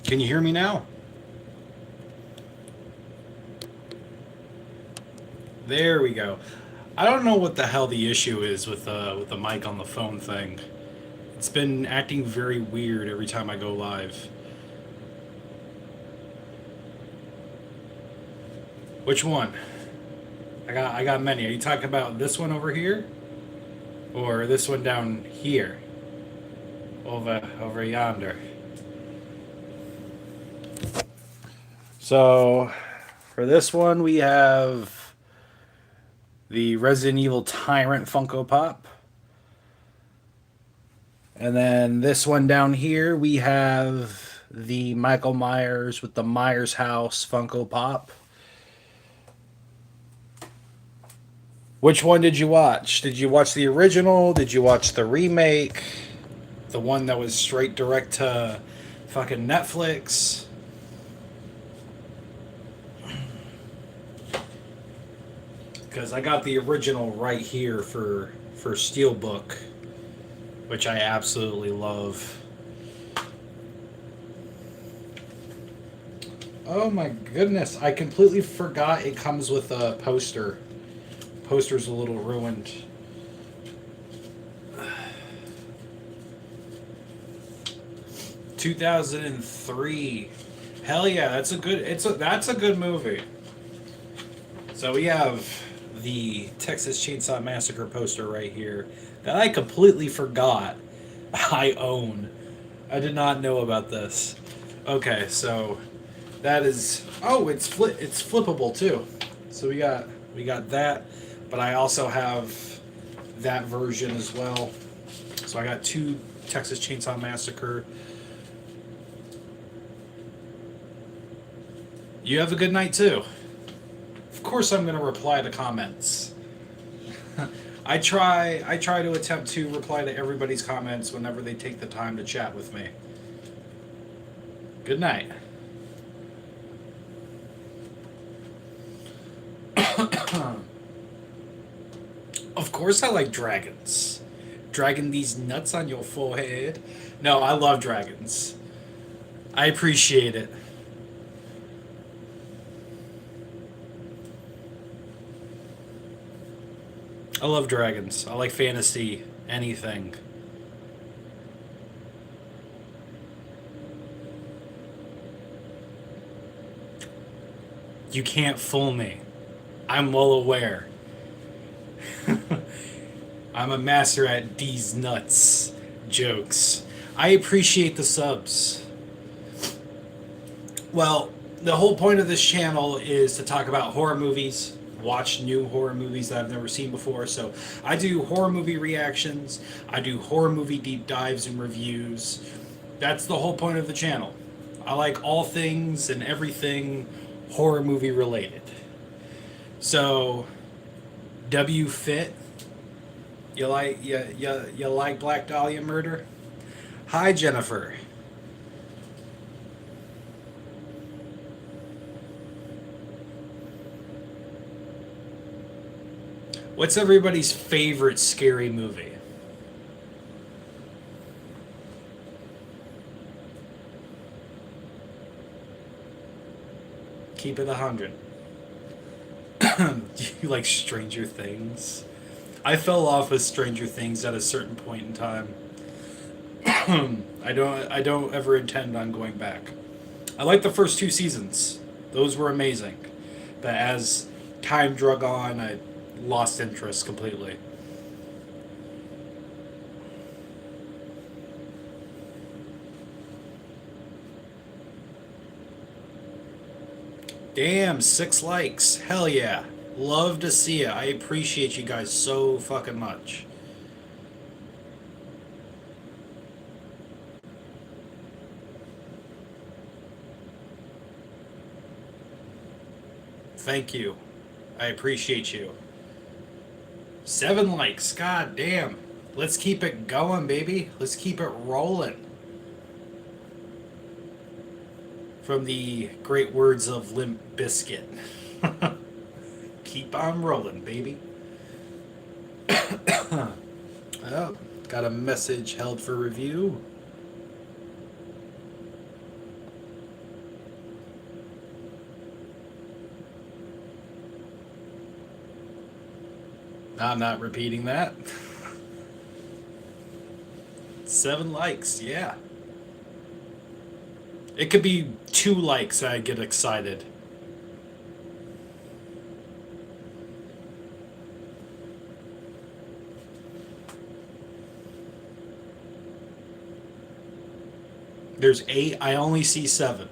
Can you hear me now? There we go. I don't know what the hell the issue is with the mic on the phone thing. It's been acting very weird every time I go live. Which one? I got many. Are you talking about this one over here, or this one down here, over yonder? So, for this one, we have the Resident Evil Tyrant Funko Pop. And then this one down here, we have the Michael Myers with the Myers House Funko Pop. Which one did you watch? Did you watch the original? Did you watch the remake? The one that was straight direct to fucking Netflix? Because I got the original right here for Steelbook, which I absolutely love. Oh my goodness, I completely forgot it comes with a poster. Poster's a little ruined. 2003. Hell yeah, that's a good movie. So we have the Texas Chainsaw Massacre poster right here that I completely forgot I own. I did not know about this. Okay, so that is it's flippable too. So we got that, but I also have that version as well. So I got two Texas Chainsaw Massacre. You have a good night too. Of course I'm going to reply to comments. I try to attempt to reply to everybody's comments whenever they take the time to chat with me. Good night. Of course I like dragons. Dragging these nuts on your forehead. No, I love dragons. I appreciate it. I love dragons. I like fantasy, anything. You can't fool me. I'm well aware. I'm a master at these nuts jokes. I appreciate the subs. Well, the whole point of this channel is to talk about horror movies, watch new horror movies that I've never seen before. So I do horror movie reactions, I do horror movie deep dives and reviews. That's the whole point of the channel. I like all things and everything horror movie related. So, W Fit, you like Black Dahlia murder? Hi Jennifer. What's everybody's favorite scary movie? Keep it 100. Do you like Stranger Things? I fell off with Stranger Things at a certain point in time. I don't ever intend on going back. I like the first two seasons. Those were amazing. But as time drug on, I lost interest completely. Damn, 6 likes. Hell yeah. Love to see it. I appreciate you guys so fucking much. Thank you. I appreciate you. 7 likes. God damn. Let's keep it going, baby. Let's keep it rolling. From the great words of Limp Biscuit. Keep on rolling, baby. Oh, got a message held for review. I'm not repeating that. 7 likes, yeah. It could be 2 likes, I get excited. There's 8, I only see 7.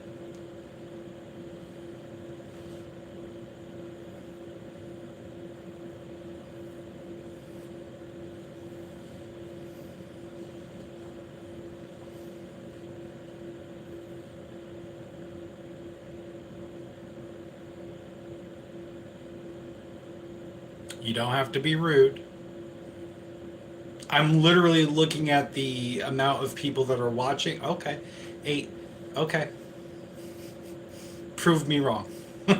You don't have to be rude. I'm literally looking at the amount of people that are watching. Okay. 8. Okay. Prove me wrong. To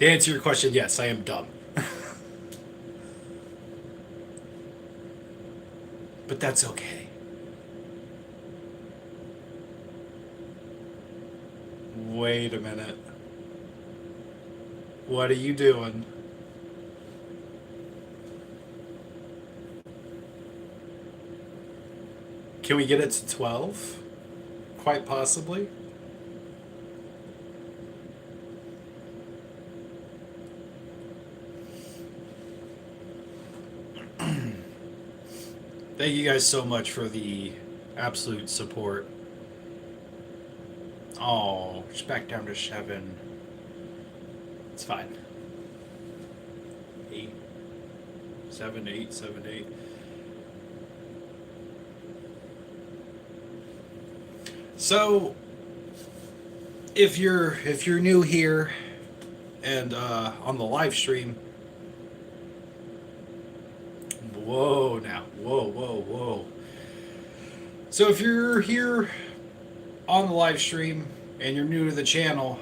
answer your question, yes, I am dumb. But that's okay. Wait a minute. What are you doing? Can we get it to 12? Quite possibly. Thank you guys so much for the absolute support. Oh, it's back down to 7. It's fine. 8. 7, 8, 7, 8. So, if you're new here and on the live stream, whoa now, whoa. So if you're here on the live stream and you're new to the channel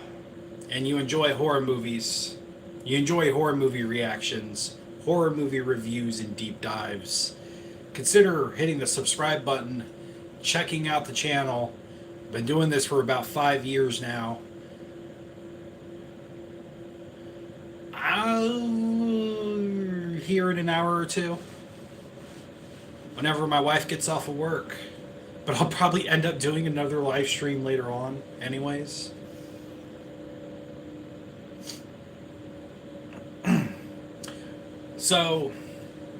and you enjoy horror movies, you enjoy horror movie reactions, horror movie reviews and deep dives, consider hitting the subscribe button, checking out the channel. Been doing this for about 5 years now. I'll here in an hour or two, whenever my wife gets off of work. But I'll probably end up doing another live stream later on, anyways. So,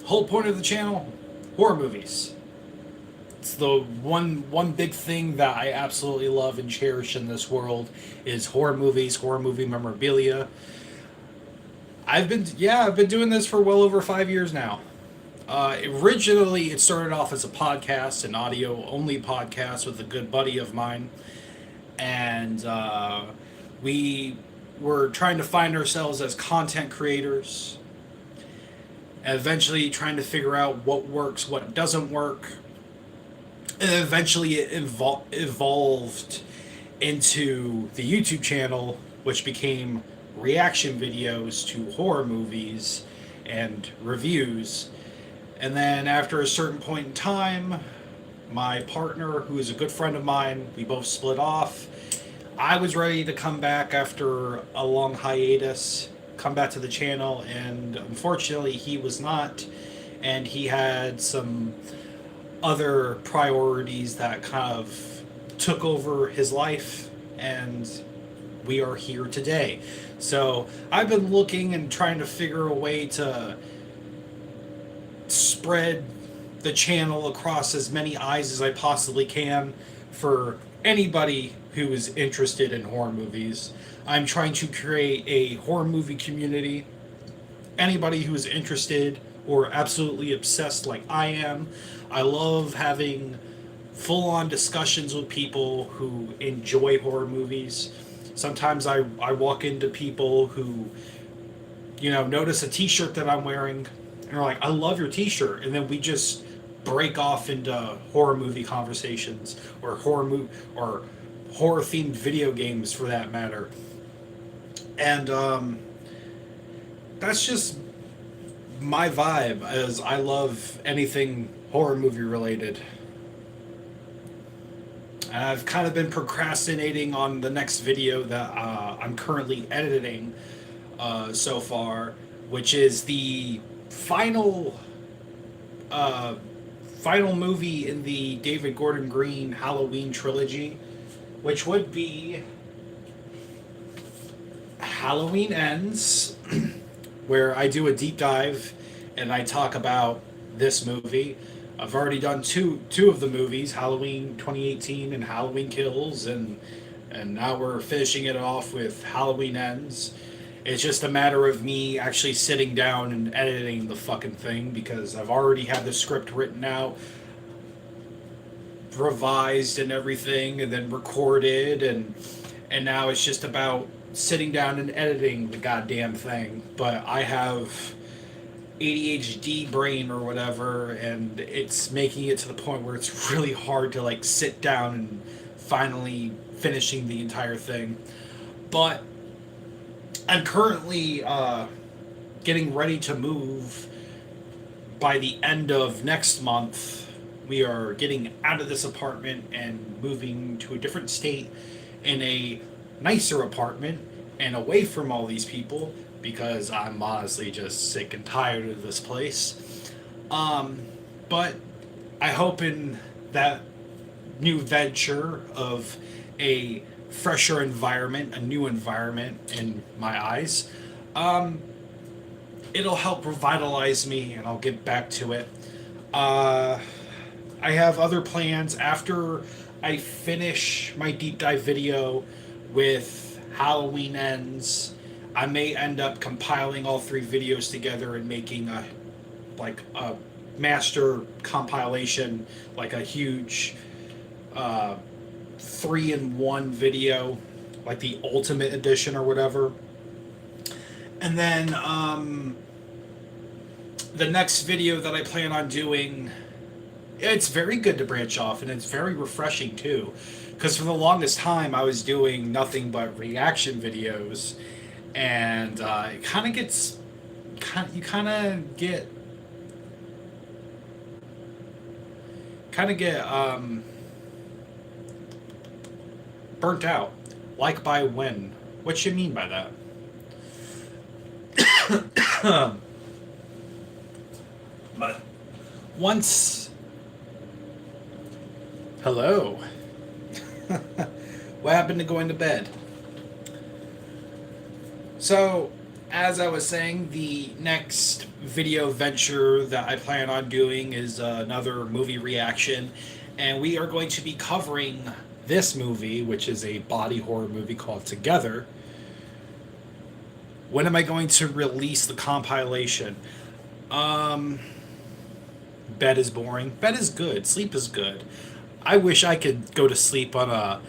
whole point of the channel, horror movies. It's the one big thing that I absolutely love and cherish in this world is horror movies, horror movie memorabilia. I've been doing this for well over 5 years now. Originally, it started off as a podcast, an audio only podcast with a good buddy of mine, and we were trying to find ourselves as content creators, and eventually trying to figure out what works, what doesn't work. And eventually it evolved into the YouTube channel, which became reaction videos to horror movies and reviews. And then after a certain point in time, my partner, who is a good friend of mine, we both split off. I was ready to come back after a long hiatus, come back to the channel, and unfortunately he was not. And he had some other priorities that kind of took over his life, and we are here today. So I've been looking and trying to figure a way to spread the channel across as many eyes as I possibly can for anybody who is interested in horror movies. I'm trying to create a horror movie community. Anybody who is interested or absolutely obsessed like I am. I love having full-on discussions with people who enjoy horror movies. Sometimes I walk into people who, notice a t-shirt that I'm wearing, and are like, I love your t-shirt. And then we just break off into horror movie conversations, or horror-themed video games for that matter. And that's just my vibe, as I love anything horror movie related. I've kind of been procrastinating on the next video that I'm currently editing so far, which is the final uh, final movie in the David Gordon Green Halloween trilogy, which would be Halloween Ends, where I do a deep dive and I talk about this movie. I've already done two of the movies, Halloween 2018 and Halloween Kills, and now we're finishing it off with Halloween Ends. It's just a matter of me actually sitting down and editing the fucking thing because I've already had the script written out, revised and everything, and then recorded, and now it's just about sitting down and editing the goddamn thing. But I have ADHD brain or whatever, and it's making it to the point where it's really hard to like sit down and finally finishing the entire thing. But I'm currently getting ready to move by the end of next month. We are getting out of this apartment and moving to a different state in a nicer apartment and away from all these people because I'm honestly just sick and tired of this place. But I hope in that new venture of a fresher environment, a new environment in my eyes, um, it'll help revitalize me and I'll get back to it. Uh, I have other plans after I finish my deep dive video with Halloween Ends. I may end up compiling all three videos together and making a master compilation, like a huge 3-in-1 video, like the ultimate edition or whatever. And then the next video that I plan on doing, it's very good to branch off and it's very refreshing too, because for the longest time I was doing nothing but reaction videos, and it kind of gets you kind of get burnt out. Like by when? What you mean by that? But once, hello. What happened to going to bed? So, as I was saying, the next video venture that I plan on doing is another movie reaction, and we are going to be covering this movie, which is a body horror movie called Together. When am I going to release the compilation? Um, Bed is boring. Bed is good. Sleep is good. I wish I could go to sleep on a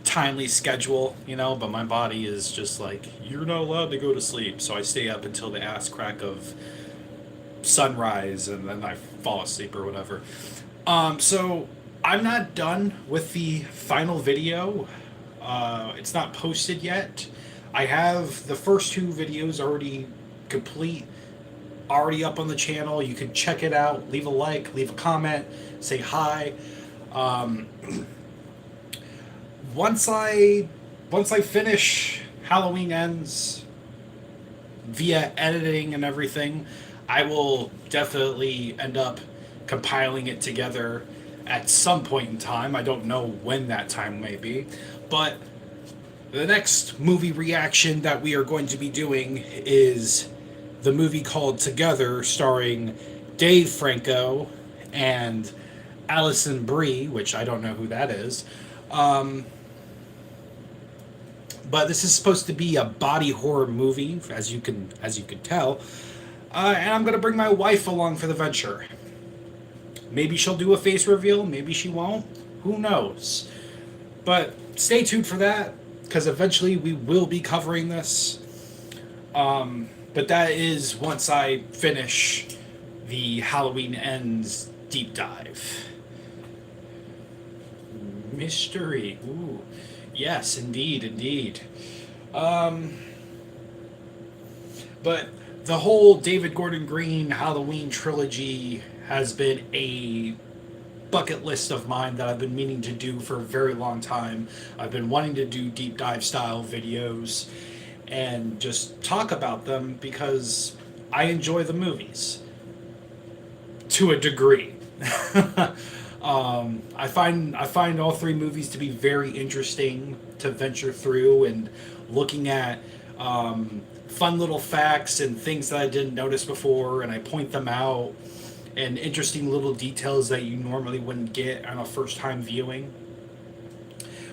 timely schedule, but my body is just like, you're not allowed to go to sleep. So I stay up until the ass crack of sunrise and then I fall asleep or whatever. So I'm not done with the final video. It's not posted yet. I have the first two videos already complete, already up on the channel. You can check it out, leave a like, leave a comment, say hi. Um, once I finish Halloween Ends via editing and everything, I will definitely end up compiling it together at some point in time. I don't know when that time may be, but the next movie reaction that we are going to be doing is the movie called Together, starring Dave Franco and Alison Brie, which I don't know who that is. But this is supposed to be a body horror movie, as you can tell. And I'm gonna bring my wife along for the venture. Maybe she'll do a face reveal. Maybe she won't. Who knows? But stay tuned for that, because eventually we will be covering this. But that is once I finish the Halloween Ends deep dive. Mystery. Ooh. Yes, indeed. But the whole David Gordon Green Halloween trilogy has been a bucket list of mine that I've been meaning to do for a very long time. I've been wanting to do deep dive style videos and just talk about them because I enjoy the movies to a degree. I find all three movies to be very interesting to venture through and looking at fun little facts and things that I didn't notice before, and I point them out, and interesting little details that you normally wouldn't get on a first time viewing.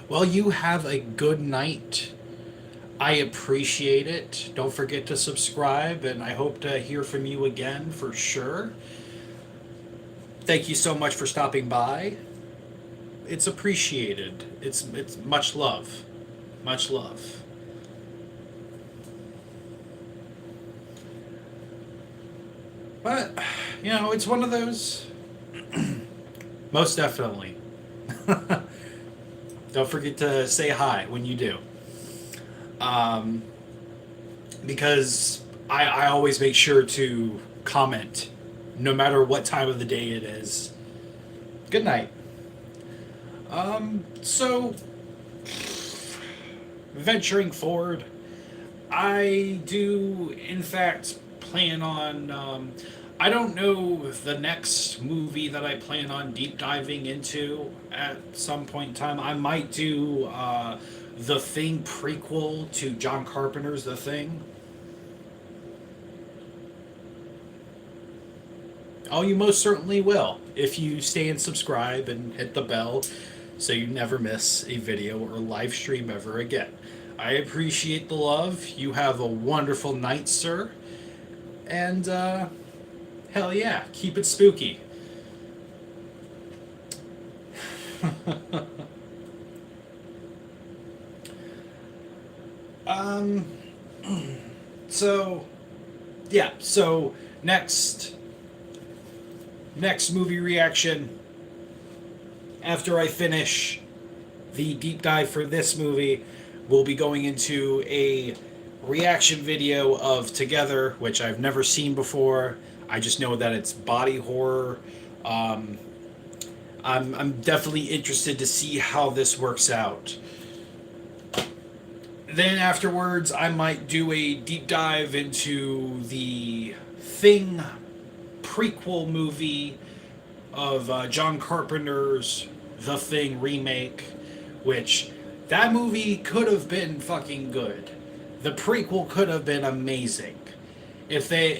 Well, you have a good night. I appreciate it. Don't forget to subscribe, and I hope to hear from you again for sure. Thank you so much for stopping by. It's appreciated. It's much love. Much love. But, it's one of those. Most definitely. Don't forget to say hi when you do. Um, because I always make sure to comment no matter what time of the day it is. Good night. So, venturing forward, I do, in fact, plan on. I don't know the next movie that I plan on deep diving into at some point in time. I might do The Thing prequel to John Carpenter's The Thing. Oh, you most certainly will if you stay and subscribe and hit the bell so you never miss a video or live stream ever again. I appreciate the love. You have a wonderful night, sir. And, hell yeah, keep it spooky. um, so, yeah, so next movie reaction, after I finish the deep dive for this movie, we'll be going into a reaction video of Together, which I've never seen before. I just know that it's body horror. I'm definitely interested to see how this works out. Then afterwards, I might do a deep dive into the Thing prequel movie of John Carpenter's The Thing remake, which that movie could have been fucking good. The prequel could have been amazing if the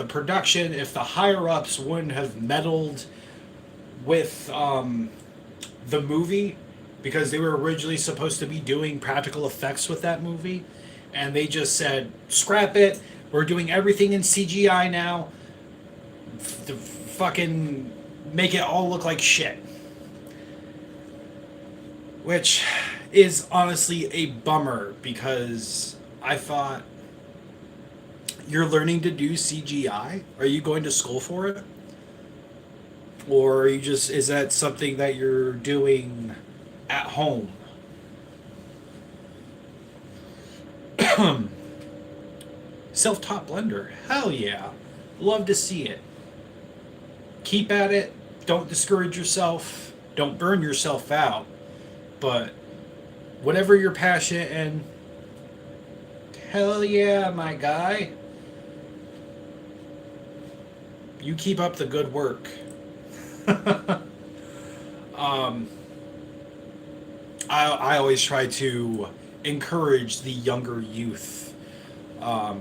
production, if the higher ups wouldn't have meddled with the movie, because they were originally supposed to be doing practical effects with that movie, and they just said, scrap it, we're doing everything in CGI now, to fucking make it all look like shit. Which is honestly a bummer, because I thought, you're learning to do CGI? Are you going to school for it? Or are you just, is that something that you're doing at home? Self-taught blender. Hell yeah. Love to see it. Keep at it. Don't discourage yourself. Don't burn yourself out. But whatever you're passionate in, hell yeah, my guy. You keep up the good work. I always try to encourage the younger youth,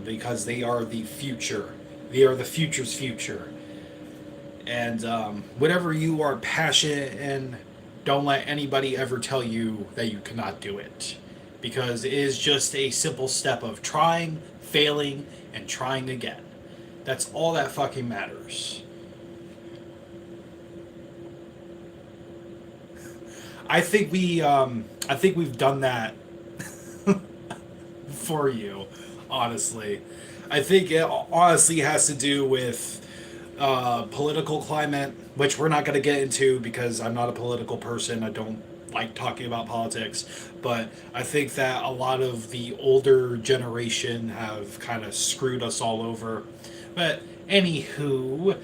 because they are the future. They are the future's future. And whatever you are passionate in, don't let anybody ever tell you that you cannot do it. Because it is just a simple step of trying, failing, and trying again. That's all that fucking matters. I think we've done that for you, honestly. I think it honestly has to do with political climate, which we're not going to get into because I'm not a political person. I don't like talking about politics, but I think that a lot of the older generation have kind of screwed us all over. But anywho,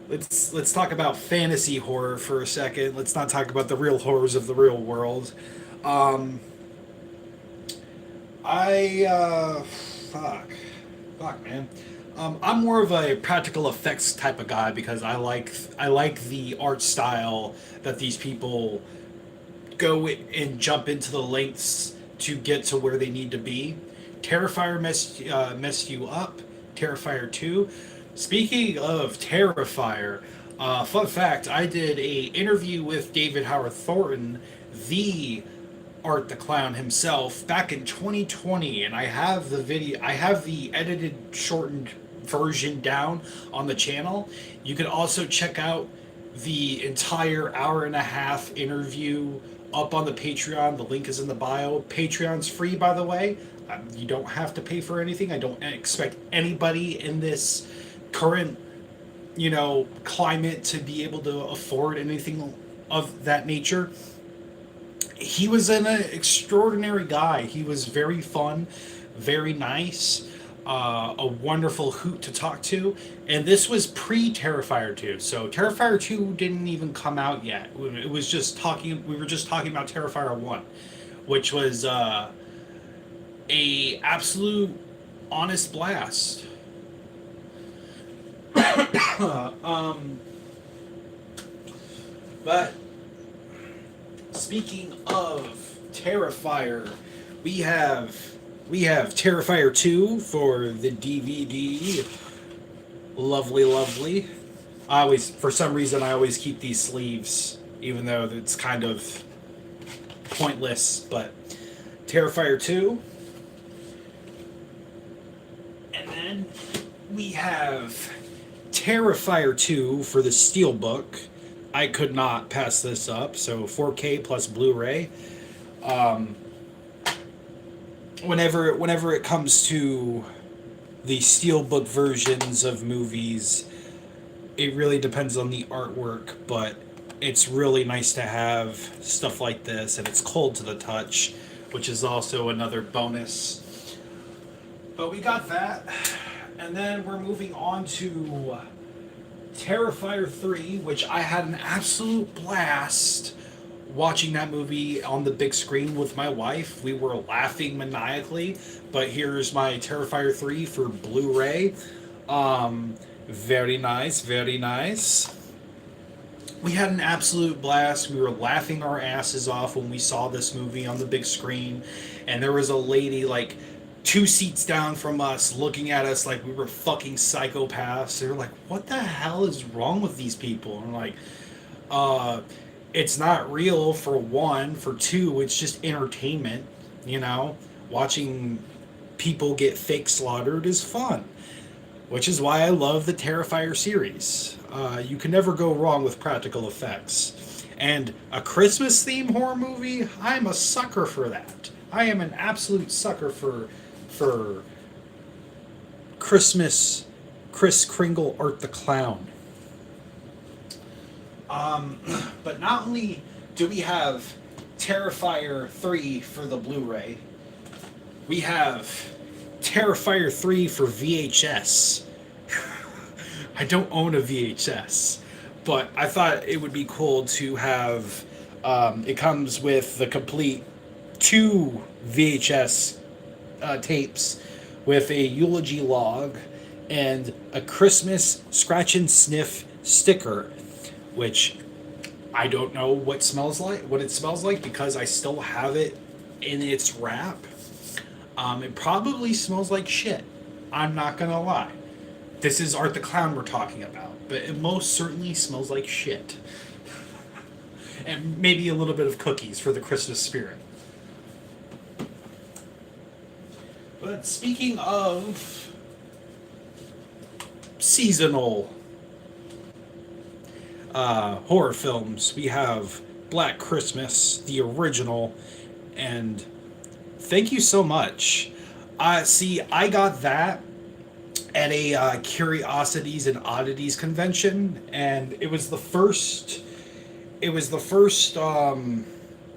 let's talk about fantasy horror for a second. Let's not talk about the real horrors of the real world. Um, I fuck man. I'm more of a practical effects type of guy because I like the art style that these people go and jump into the lengths to get to where they need to be. Terrifier messed you up. Terrifier 2. Speaking of Terrifier, fun fact: I did a interview with David Howard Thornton, the Art the Clown himself, back in 2020, and I have the video. I have the edited, shortened version down on the channel. You can also check out the entire hour and a half interview up on the Patreon. The link is in the bio. Patreon's free, by the way. You don't have to pay for anything. I don't expect anybody in this current, climate to be able to afford anything of that nature. He was an extraordinary guy. He was very fun, very nice, a wonderful hoot to talk to. And this was pre Terrifier 2. So Terrifier 2 didn't even come out yet. It was just talking, we were just talking about Terrifier 1, which was a absolute honest blast. But speaking of Terrifier, we have Terrifier 2 for the DVD. Lovely, lovely. For some reason, I always keep these sleeves, even though it's kind of pointless. But Terrifier 2, and then we have Terrifier 2 for the Steelbook. I could not pass this up. So 4K plus Blu-ray. Whenever it comes to the Steelbook versions of movies, it really depends on the artwork, but it's really nice to have stuff like this, and it's cold to the touch, which is also another bonus. But we got that, and then we're moving on to Terrifier 3, which I had an absolute blast watching that movie on the big screen with my wife. We were laughing maniacally, but here's my Terrifier 3 for Blu-ray. Very nice, very nice. We had an absolute blast. We were laughing our asses off when we saw this movie on the big screen, and there was a lady like 2 seats down from us looking at us like we were fucking psychopaths. They were like, what the hell is wrong with these people? And I'm like, it's not real, for one. For two, it's just entertainment. Watching people get fake slaughtered is fun, which is why I love the Terrifier series. You can never go wrong with practical effects. And a Christmas themed horror movie, I'm a sucker for that. I am an absolute sucker for Christmas Kris Kringle Art the Clown. But not only do we have Terrifier 3 for the Blu-ray, we have Terrifier 3 for VHS. I don't own a VHS, but I thought it would be cool to have, it comes with the complete 2 VHS tapes with a eulogy log and a Christmas scratch and sniff sticker, which I don't know what it smells like because I still have it in its wrap. It probably smells like shit. I'm not gonna lie. This is Art the Clown we're talking about, but it most certainly smells like shit. And maybe a little bit of cookies for the Christmas spirit. But speaking of seasonal horror films, we have Black Christmas, the original, and thank you so much. I got that at a Curiosities and Oddities convention, and it was the first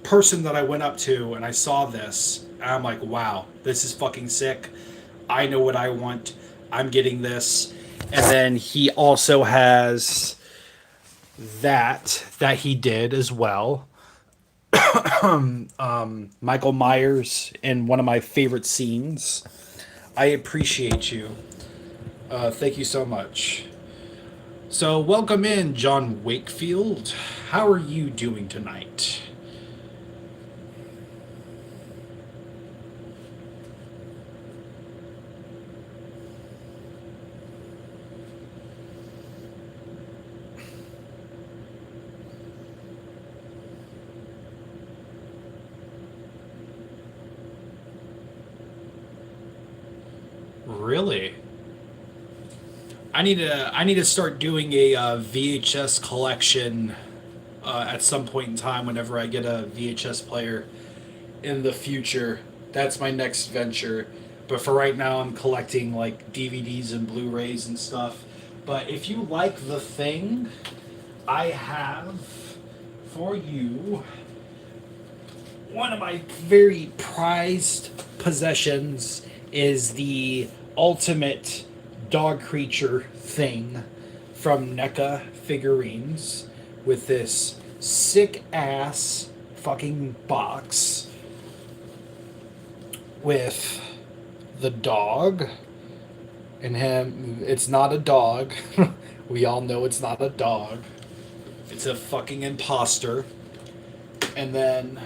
person that I went up to, and I saw this, and I'm like, wow, this is fucking sick. I know what I want. I'm getting this. And then he also has that he did as well. Michael Myers in one of my favorite scenes. I appreciate you. Thank you so much. So, welcome in, John Wakefield. How are you doing tonight? Really? I need to start doing a VHS collection at some point in time. Whenever I get a VHS player in the future, that's my next venture. But for right now, I'm collecting like DVDs and Blu-rays and stuff. But if you like The Thing, I have for you one of my very prized possessions is the ultimate dog creature thing from NECA figurines with this sick ass fucking box with the dog and him. It's not a dog. We all know it's not a dog. It's a fucking imposter. And then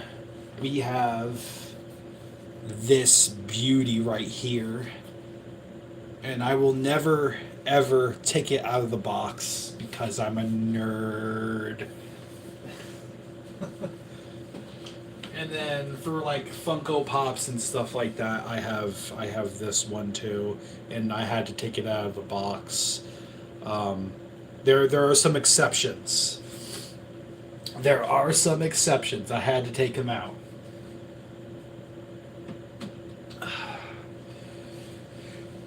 we have this beauty right here. And I will never ever take it out of the box because I'm a nerd. And then for like Funko Pops and stuff like that, I have this one too, and I had to take it out of the box. Um, there are some exceptions. There are some exceptions. I had to take them out.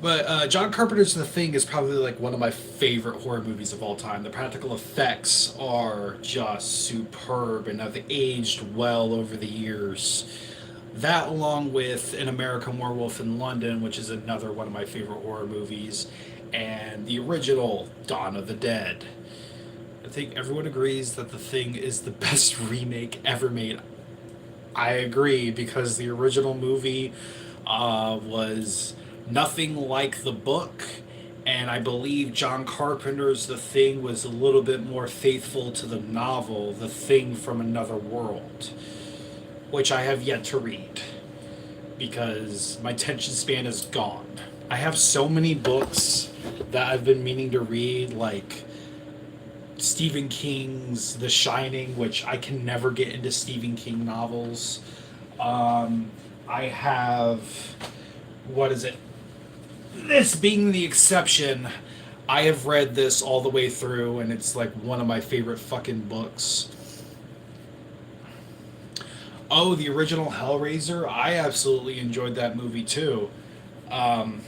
But John Carpenter's The Thing is probably like one of my favorite horror movies of all time. The practical effects are just superb and have aged well over the years. That, along with An American Werewolf in London, which is another one of my favorite horror movies, and the original Dawn of the Dead. I think everyone agrees that The Thing is the best remake ever made. I agree because the original movie was nothing like the book, and I believe John Carpenter's The Thing was a little bit more faithful to the novel, The Thing from Another World, which I have yet to read because my attention span is gone. I have so many books that I've been meaning to read, like Stephen King's The Shining, which I can never get into Stephen King novels. I have, what is it? This being the exception, I have read this all the way through, and it's like one of my favorite fucking books. Oh, the original Hellraiser? I absolutely enjoyed that movie too. Um,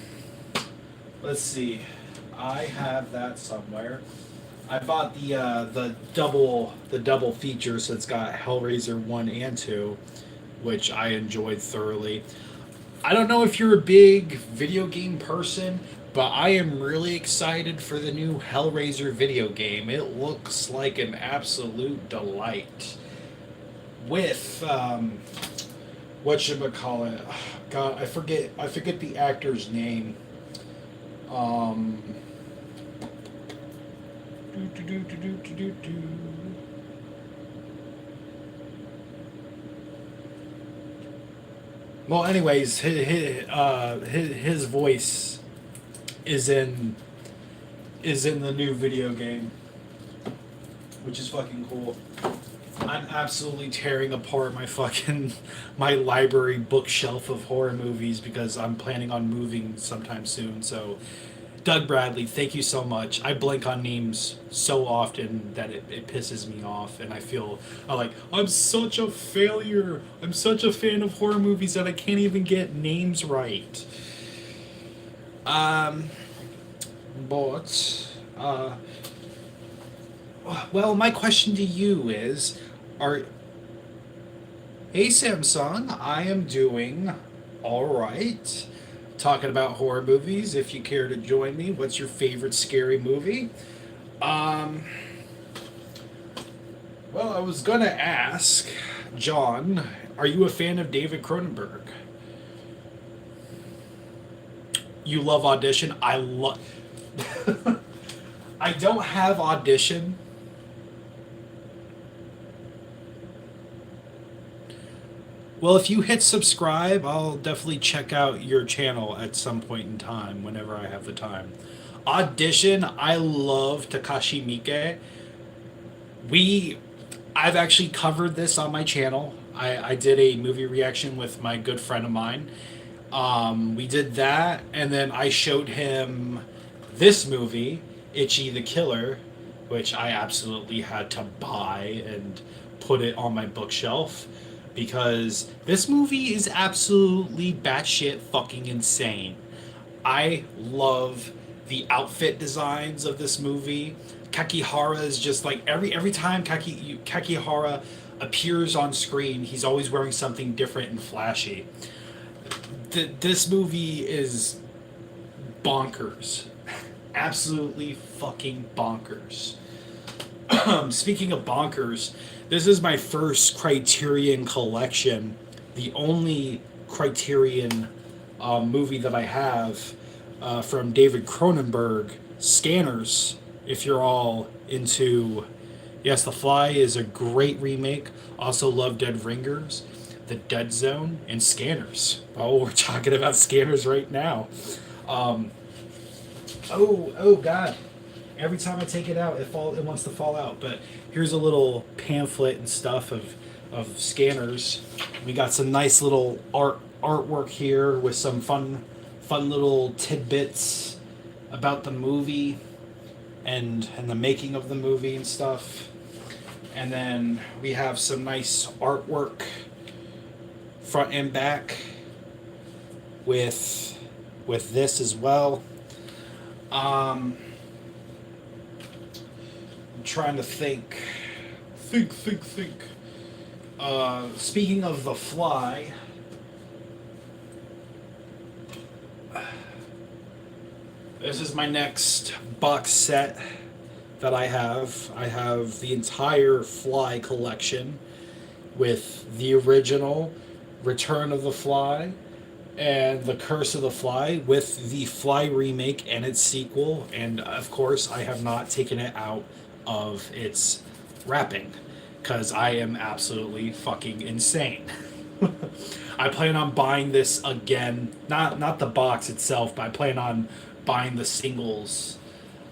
let's see. I have that somewhere. I bought the double feature, so it's got Hellraiser 1 and 2, which I enjoyed thoroughly. I don't know if you're a big video game person, but I am really excited for the new Hellraiser video game. It looks like an absolute delight. With whatchamacallit. God, I forget the actor's name. Um do, do, do, do, do, do, do. Well, anyways, his voice is in the new video game, which is fucking cool. I'm absolutely tearing apart my library bookshelf of horror movies because I'm planning on moving sometime soon. So, Doug Bradley, thank you so much. I blank on names so often that it pisses me off, and I'm such a failure. I'm such a fan of horror movies that I can't even get names right. Um, but well, my question to you is, are hey Samsung, I am doing all right. Talking about horror movies. If you care to join me, what's your favorite scary movie? Um, Well, I was gonna ask, John, are you a fan of David Cronenberg? You love Audition? I love. I don't have Audition. Well, if you hit subscribe, I'll definitely check out your channel at some point in time, whenever I have the time. Audition, I love Takashi Miike. We, I've actually covered this on my channel. I did a movie reaction with my good friend of mine. We did that, and then I showed him this movie, Itchy the Killer, which I absolutely had to buy and put it on my bookshelf because this movie is absolutely batshit fucking insane. I love the outfit designs of this movie. Kakihara is just like every time Kakihara appears on screen, he's always wearing something different and flashy. This movie is bonkers. Absolutely fucking bonkers. Speaking of bonkers, this is my first Criterion collection. The only Criterion movie that I have from David Cronenberg, Scanners. If you're all into, yes, The Fly is a great remake. Also love Dead Ringers, The Dead Zone, and Scanners. Oh, we're talking about Scanners right now. Oh God! Every time I take it out, it wants to fall out. But here's a little pamphlet and stuff of Scanners. We got some nice little artwork here with some fun little tidbits about the movie and the making of the movie and stuff. And then we have some nice artwork front and back with this as well. I'm trying to think. Speaking of The Fly, this is my next box set that I have. I have the entire Fly collection with the original Return of the Fly and The Curse of the Fly with the Fly remake and its sequel. And of course, I have not taken it out of its wrapping because I am absolutely fucking insane. I plan on buying this again, not the box itself, but I plan on buying the singles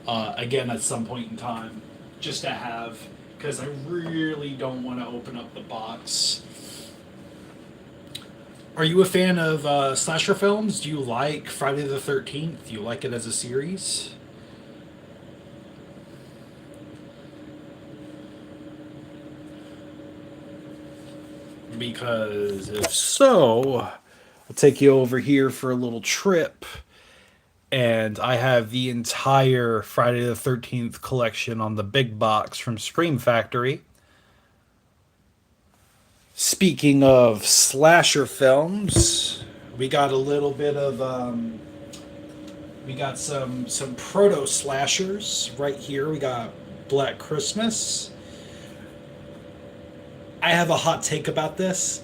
again at some point in time, just to have, because I really don't want to open up the box. Are you a fan of slasher films? Do you like Friday the 13th? Do you like it as a series? Because if so, I'll take you over here for a little trip. And I have the entire Friday the 13th collection on the big box from Scream Factory. Speaking of slasher films, we got a little bit of we got some proto slashers right here. We got Black Christmas. I have a hot take about this.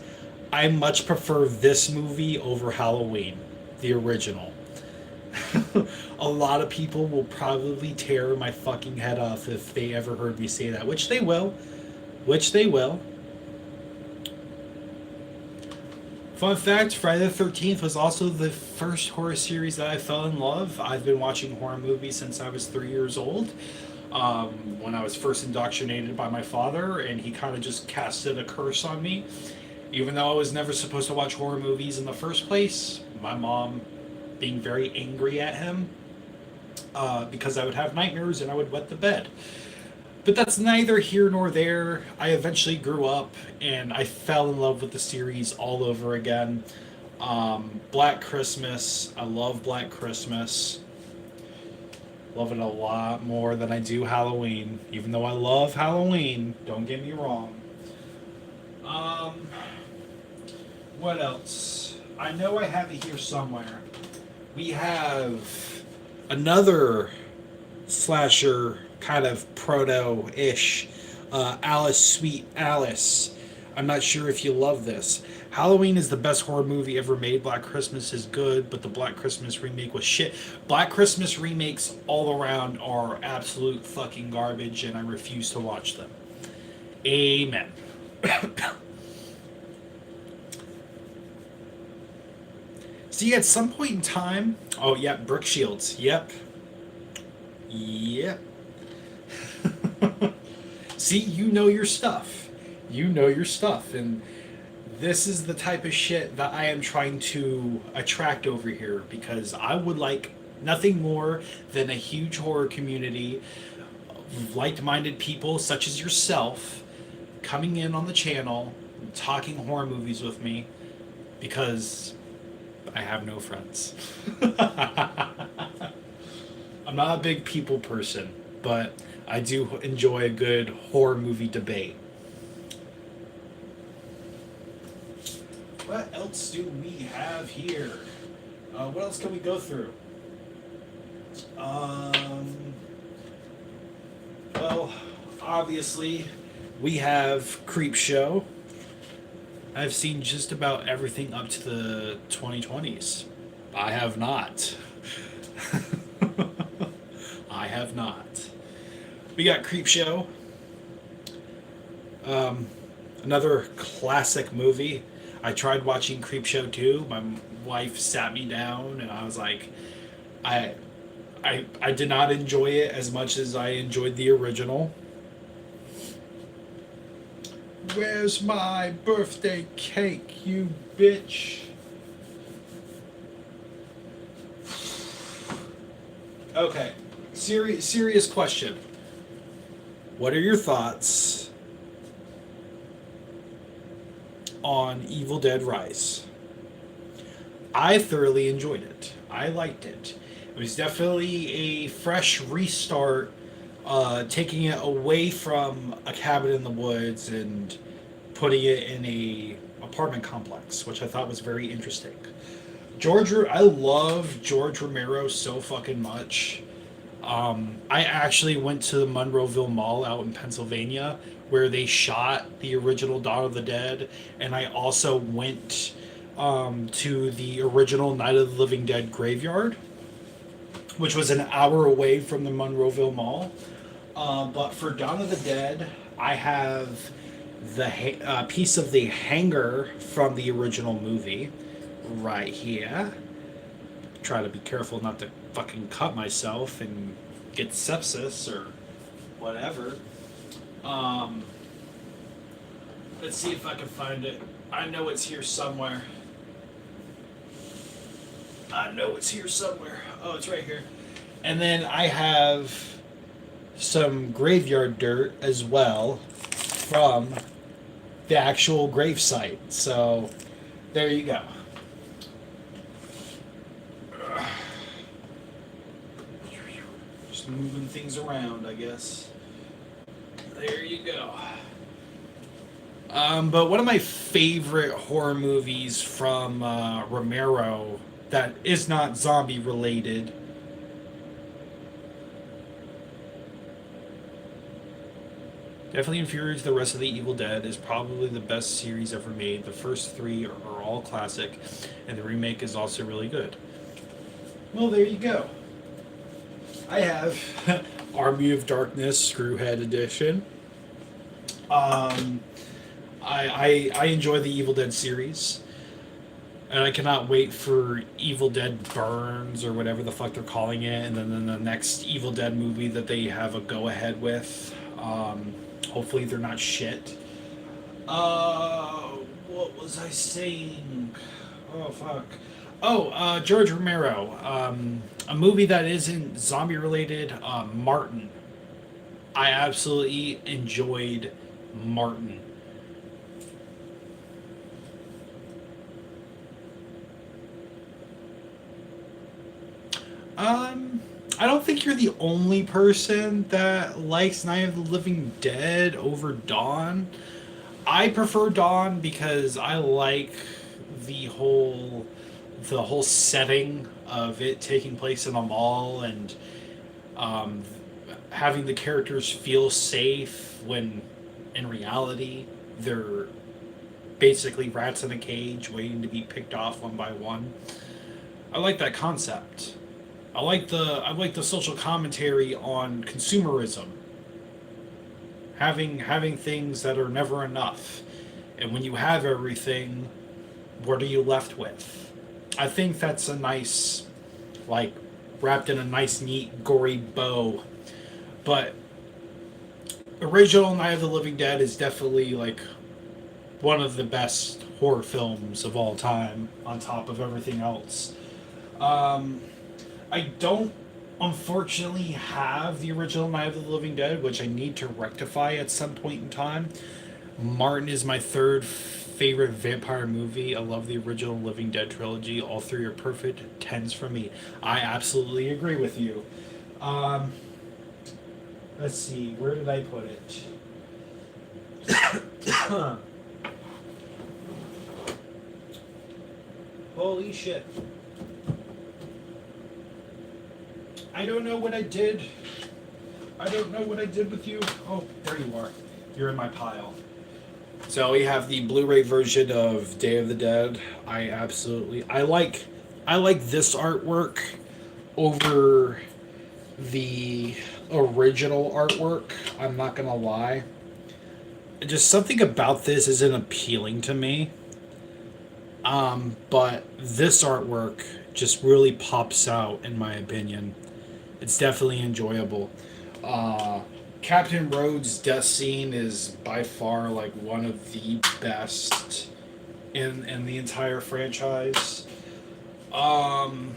I much prefer this movie over Halloween, the original. A lot of people will probably tear my fucking head off if they ever heard me say that, which they will. Which they will. Fun fact, Friday the 13th was also the first horror series that I fell in love. I've been watching horror movies since I was 3 years old. When I was first indoctrinated by my father, and he kind of just casted a curse on me. Even though I was never supposed to watch horror movies in the first place, my mom being very angry at him because I would have nightmares and I would wet the bed. But that's neither here nor there. I eventually grew up and I fell in love with the series all over again. Black Christmas, I love Black Christmas. Love it a lot more than I do Halloween. Even though I love Halloween, don't get me wrong. What else? I know I have it here somewhere. We have another slasher kind of proto-ish Alice, Sweet Alice. I'm not sure if you love this. Halloween is the best horror movie ever made. Black Christmas is good, but the Black Christmas remake was shit. Black Christmas remakes all around are absolute fucking garbage, and I refuse to watch them. Amen. See, at some point in time, oh, yeah, Brooke Shields. Yep. Yep. See, you know your stuff. You know your stuff. And this is the type of shit that I am trying to attract over here because I would like nothing more than a huge horror community of like-minded people such as yourself coming in on the channel and talking horror movies with me because I have no friends. I'm not a big people person, but I do enjoy a good horror movie debate. What else do we have here? What else can we go through? Well, obviously, we have Creepshow. I've seen just about everything up to the 2020s. I have not. I have not. We got Creepshow. Another classic movie. I tried watching Creepshow 2. My wife sat me down and I was like, I did not enjoy it as much as I enjoyed the original. Where's my birthday cake, you bitch? Okay, serious question. What are your thoughts on Evil Dead Rise? I thoroughly enjoyed it. I liked it. It was definitely a fresh restart, taking it away from a cabin in the woods and putting it in a apartment complex, which I thought was very interesting. I love George Romero so fucking much. I actually went to the Monroeville Mall out in Pennsylvania where they shot the original Dawn of the Dead, and I also went to the original Night of the Living Dead graveyard, which was an hour away from the Monroeville Mall. But for Dawn of the Dead, I have the piece of the hanger from the original movie right here. Try to be careful not to fucking cut myself and get sepsis or whatever. Let's see if I can find it. I know it's here somewhere. Oh, it's right here. And then I have some graveyard dirt as well from the actual grave site. So there you go. Just moving things around, I guess. There you go. But one of my favorite horror movies from Romero that is not zombie related definitely inferior to the rest of the Evil Dead is probably the best series ever made. The first three are all classic, and the remake is also really good. Well, there you go. I have Army of Darkness Screwhead Edition. I enjoy the Evil Dead series, and I cannot wait for Evil Dead Burns or whatever the fuck they're calling it, and then the next Evil Dead movie that they have a go ahead with. Hopefully they're not shit. What was I saying? Oh fuck. Oh, George Romero. A movie that isn't zombie related. Martin. I absolutely enjoyed Martin. I don't think you're the only person that likes Night of the Living Dead over Dawn. I prefer Dawn because I like the whole setting of it taking place in a mall and having the characters feel safe when In reality, they're basically rats in a cage waiting to be picked off one by one. I like that concept. I like the social commentary on consumerism. Having things that are never enough. And when you have everything, what are you left with? I think that's a nice, like, wrapped in a nice, neat, gory bow. But original Night of the Living Dead is definitely, like, one of the best horror films of all time, on top of everything else. Um, I don't, unfortunately, have the original Night of the Living Dead, which I need to rectify at some point in time. Martin is my third favorite vampire movie. I love the original Living Dead trilogy. All three are perfect tens for me. I absolutely agree with you. Um, let's see, where did I put it? Holy shit. I don't know what I did. I don't know what I did with you. Oh, there you are. You're in my pile. So we have the Blu-ray version of Day of the Dead. I like this artwork over the original artwork. I'm not gonna lie. Just something about this isn't appealing to me. But this artwork just really pops out in my opinion. It's definitely enjoyable. Uh, Captain Rhodes' death scene is by far like one of the best in the entire franchise. Um,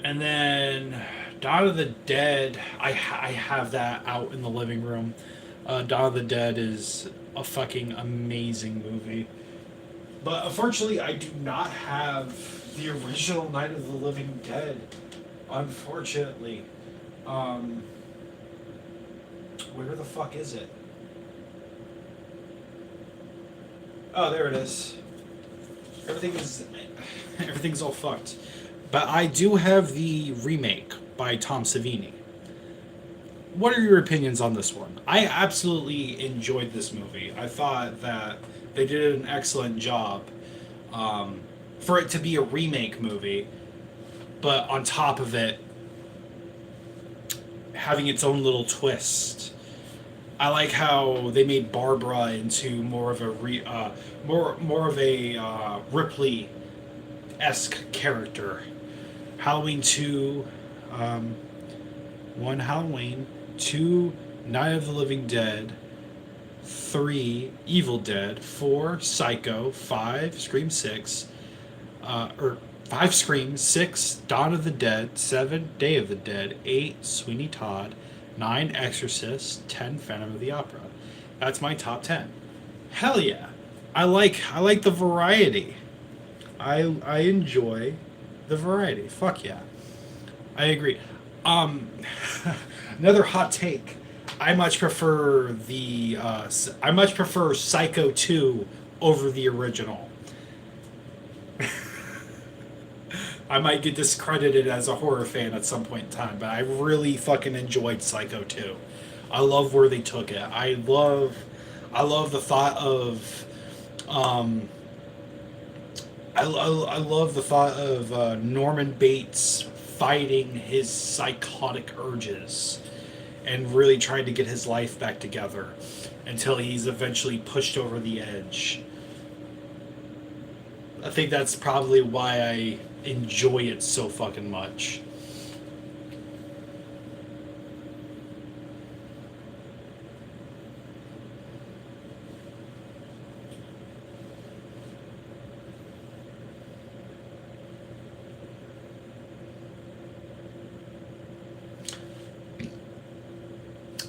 and then Dawn of the Dead, I have that out in the living room. Dawn of the Dead is a fucking amazing movie. But unfortunately, I do not have the original Night of the Living Dead. Unfortunately. Um, where the fuck is it? Oh, there it is. Everything is everything's all fucked. But I do have the remake by Tom Savini. What are your opinions on this one? I absolutely enjoyed this movie. I thought that they did an excellent job um, for it to be a remake movie, but on top of it, having its own little twist. I like how they made Barbara into more of a Ripley esque character. Halloween 2, um, 1 Halloween, 2 Night of the Living Dead, 3 Evil Dead, 4 Psycho, 5 Scream 6, or 5 Scream, 6 Dawn of the Dead, 7 Day of the Dead, 8 Sweeney Todd, 9 Exorcist, 10 Phantom of the Opera. That's my top 10. Hell yeah. I like the variety. I enjoy the variety. Fuck yeah. I agree. Um, another hot take. I much prefer Psycho 2 over the original. I might get discredited as a horror fan at some point in time, but I really fucking enjoyed Psycho 2. I love where they took it. I love the thought of um, I love the thought of Norman Bates fighting his psychotic urges and really trying to get his life back together until he's eventually pushed over the edge. I think that's probably why I enjoy it so fucking much.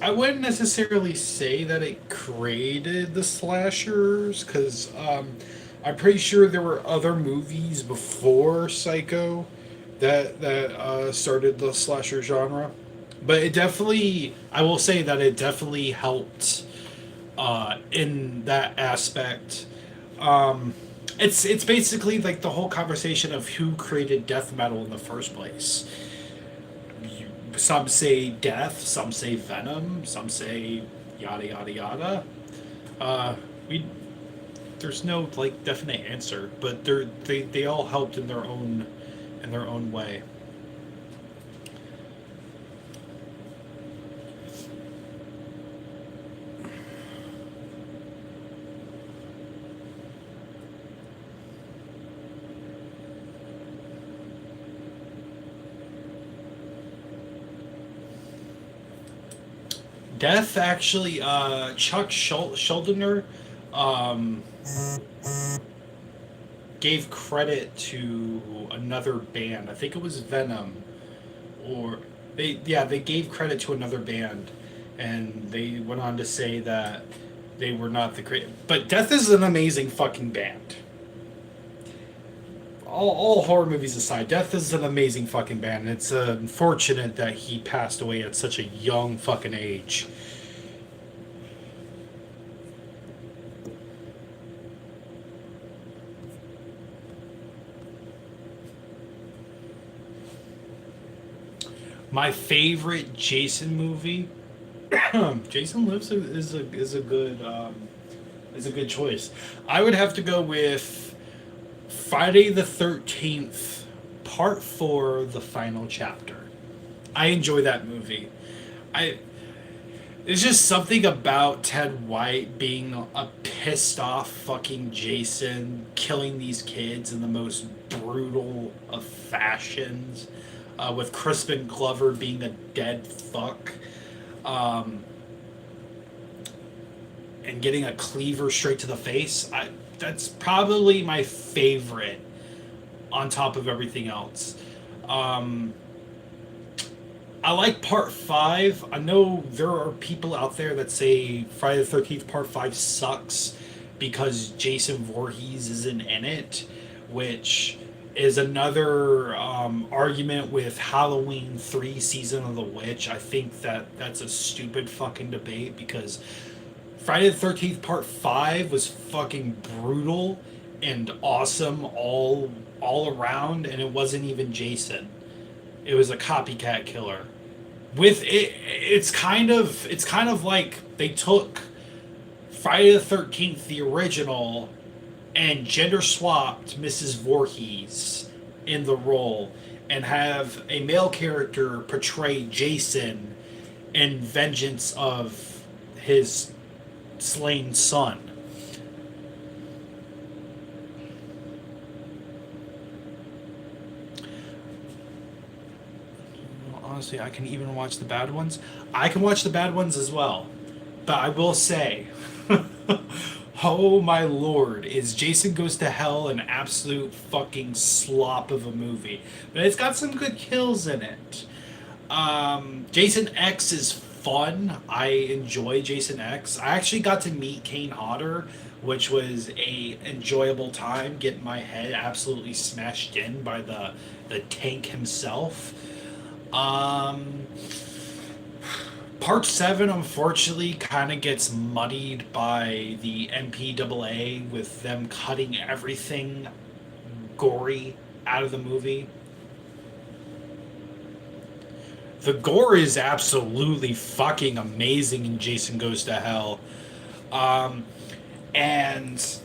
I wouldn't necessarily say that it created the slashers, because I'm pretty sure there were other movies before Psycho that started the slasher genre. But it definitely, I will say that it definitely helped in that aspect. Um, it's basically like the whole conversation of who created death metal in the first place. Some say death, some say venom, some say yada yada yada. We there's no like definite answer, but they all helped in their own way. Death actually, Chuck Schuldiner, um, gave credit to another band. I think it was Venom, or they gave credit to another band, and they went on to say that they were not the great. But Death is an amazing fucking band. All horror movies aside, Death is an amazing fucking band. And it's unfortunate that he passed away at such a young fucking age. My favorite Jason movie, Jason Lives is a good choice. I would have to go with Friday the 13th, Part 4, The Final Chapter. I enjoy that movie. I There's just something about Ted White being a pissed off fucking Jason, killing these kids in the most brutal of fashions, with Crispin Glover being a dead fuck, um, and getting a cleaver straight to the face. That's probably my favorite on top of everything else. Um, I like Part 5. I know there are people out there that say Friday the 13th Part 5 sucks because Jason Voorhees isn't in it, which is another argument with Halloween 3 Season of the Witch. I think that's a stupid fucking debate because Friday the 13th Part 5 was fucking brutal and awesome all around, and it wasn't even Jason. It was a copycat killer. With it, it's kind of like they took Friday the 13th, the original, and gender swapped Mrs. Voorhees in the role and have a male character portray Jason in vengeance of his slain son. Honestly, I can even watch the bad ones. I can watch the bad ones as well. But I will say, oh my lord, is Jason Goes to Hell an absolute fucking slop of a movie. But it's got some good kills in it. Jason X is fun. I enjoy Jason X. I actually got to meet Kane Hodder, which was a enjoyable time, getting my head absolutely smashed in by the tank himself. Um, Part 7, unfortunately, kind of gets muddied by the MPAA with them cutting everything gory out of the movie. The gore is absolutely fucking amazing in Jason Goes to Hell. Um, and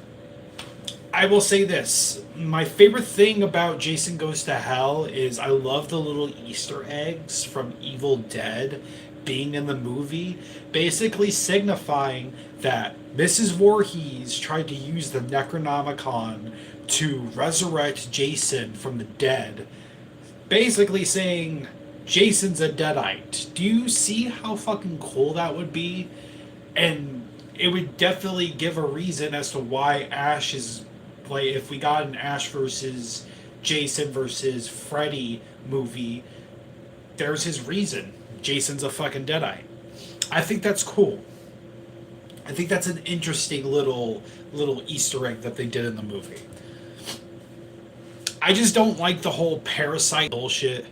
I will say this. My favorite thing about Jason Goes to Hell is I love the little Easter eggs from Evil Dead being in the movie, basically signifying that Mrs. Voorhees tried to use the Necronomicon to resurrect Jason from the dead, basically saying Jason's a deadite. Do you see how fucking cool that would be? And it would definitely give a reason as to why Ash is, like, if we got an Ash versus Jason versus Freddy movie, there's his reason. Jason's a fucking deadite. I think that's cool. I think that's an interesting little Easter egg that they did in the movie. I just don't like the whole parasite bullshit.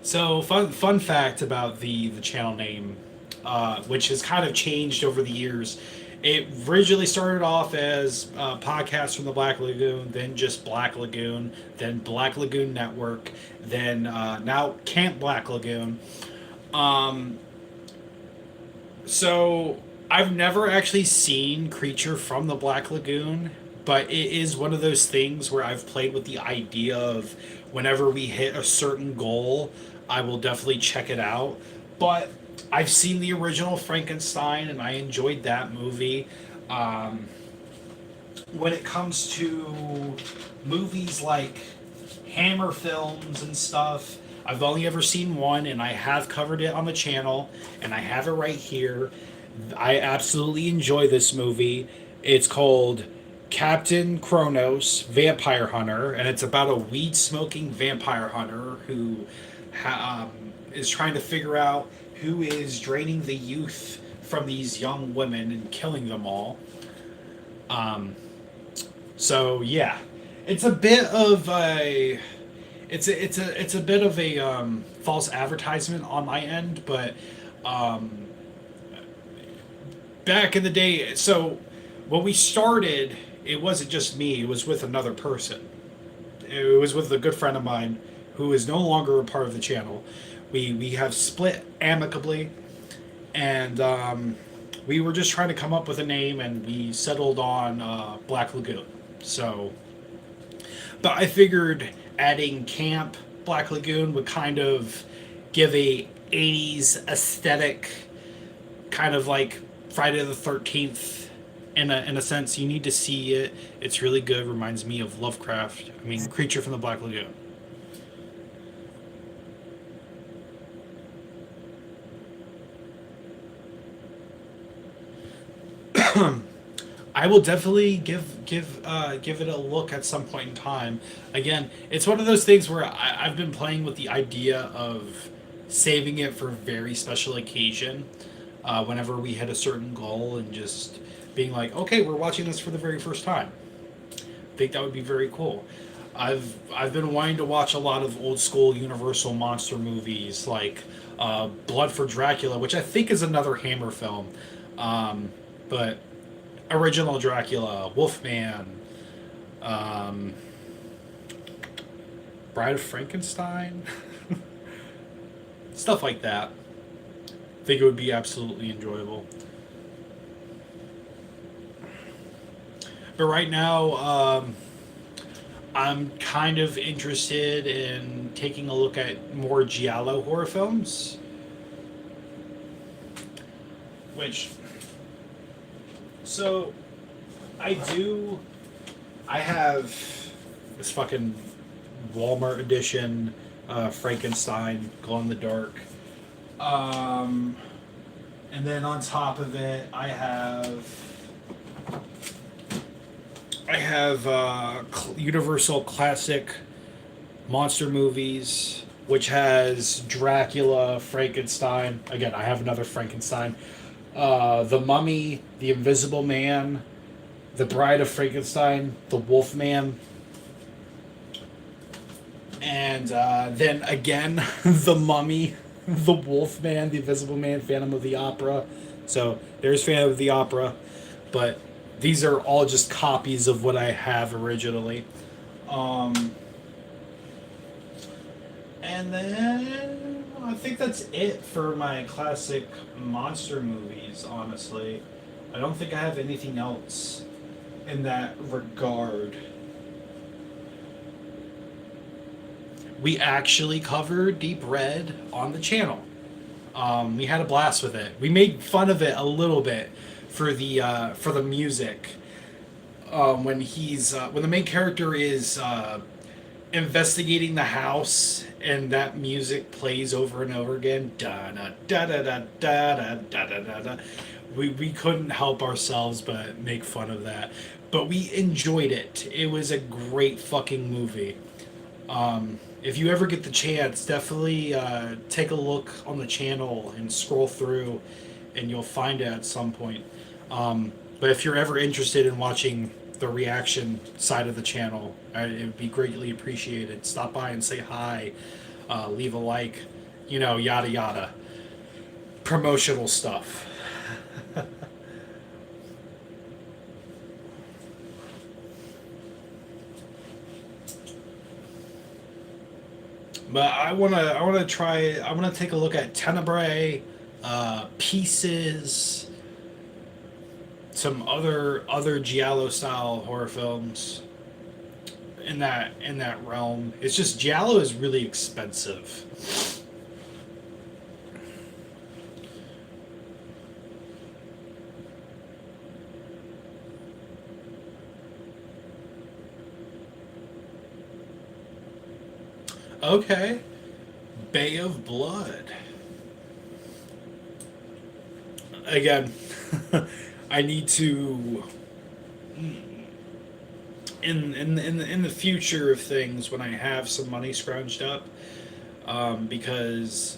So fun fact about the channel name, which has kind of changed over the years, It originally started off as podcasts from the Black Lagoon, then just Black Lagoon, then Black Lagoon Network, then now Camp Black Lagoon. Um, so I've never actually seen Creature from the Black Lagoon, but it is one of those things where I've played with the idea of whenever we hit a certain goal, I will definitely check it out. But I've seen the original Frankenstein and I enjoyed that movie. Um, when it comes to movies like Hammer films and stuff, I've only ever seen one, and I have covered it on the channel, and I have it right here. I absolutely enjoy this movie. It's called Captain Kronos, Vampire Hunter, and it's about a weed smoking vampire hunter who is trying to figure out who is draining the youth from these young women and killing them all. Um, so yeah, it's a bit of a it's a bit of a false advertisement on my end, but um, back in the day, so when we started, it wasn't just me; it was with another person. It was with a good friend of mine who is no longer a part of the channel. We have split amicably, and we were just trying to come up with a name, and we settled on Black Lagoon. So, but I figured adding Camp Black Lagoon would kind of give a 80s aesthetic, kind of like Friday the 13th in a sense. You need to see it. It's really good. Reminds me of Lovecraft. I mean, Creature from the Black Lagoon. I will definitely give it a look at some point in time. Again, it's one of those things where I've been playing with the idea of saving it for very special occasion. Whenever we hit a certain goal, and just being like, okay, we're watching this for the very first time. I think that would be very cool. I've been wanting to watch a lot of old school Universal monster movies like Blood for Dracula, which I think is another Hammer film. But original Dracula, Wolfman, um, Bride of Frankenstein, stuff like that. I think it would be absolutely enjoyable. But right now, I'm kind of interested in taking a look at more giallo horror films, which so I do. I have this fucking Walmart edition Frankenstein glow in the dark. Um, and then on top of it, I have Universal Classic Monster Movies, which has Dracula, Frankenstein. Again, I have another Frankenstein. The Mummy, The Invisible Man, The Bride of Frankenstein, The Wolf Man, and then again, The Mummy, The Wolf Man, The Invisible Man, Phantom of the Opera. So there's Phantom of the Opera, but these are all just copies of what I have originally. Um, and then I think that's it for my classic monster movies, honestly. I don't think I have anything else in that regard. We actually covered Deep Red on the channel. We had a blast with it. We made fun of it a little bit for the music. When the main character is investigating the house and that music plays over and over again, da da da da da da da da da da. We couldn't help ourselves but make fun of that. But we enjoyed it. It was a great fucking movie. If you ever get the chance, definitely take a look on the channel and scroll through, and you'll find it at some point. But if you're ever interested in watching the reaction side of the channel, it would be greatly appreciated. Stop by and say hi, leave a like, yada yada. Promotional stuff. But I wanna try. I wanna take a look at Tenebrae, Pieces, some other giallo style horror films in that realm. It's just giallo is really expensive. Okay, Bay of Blood. Again, I need to in the future of things when I have some money scrounged up, because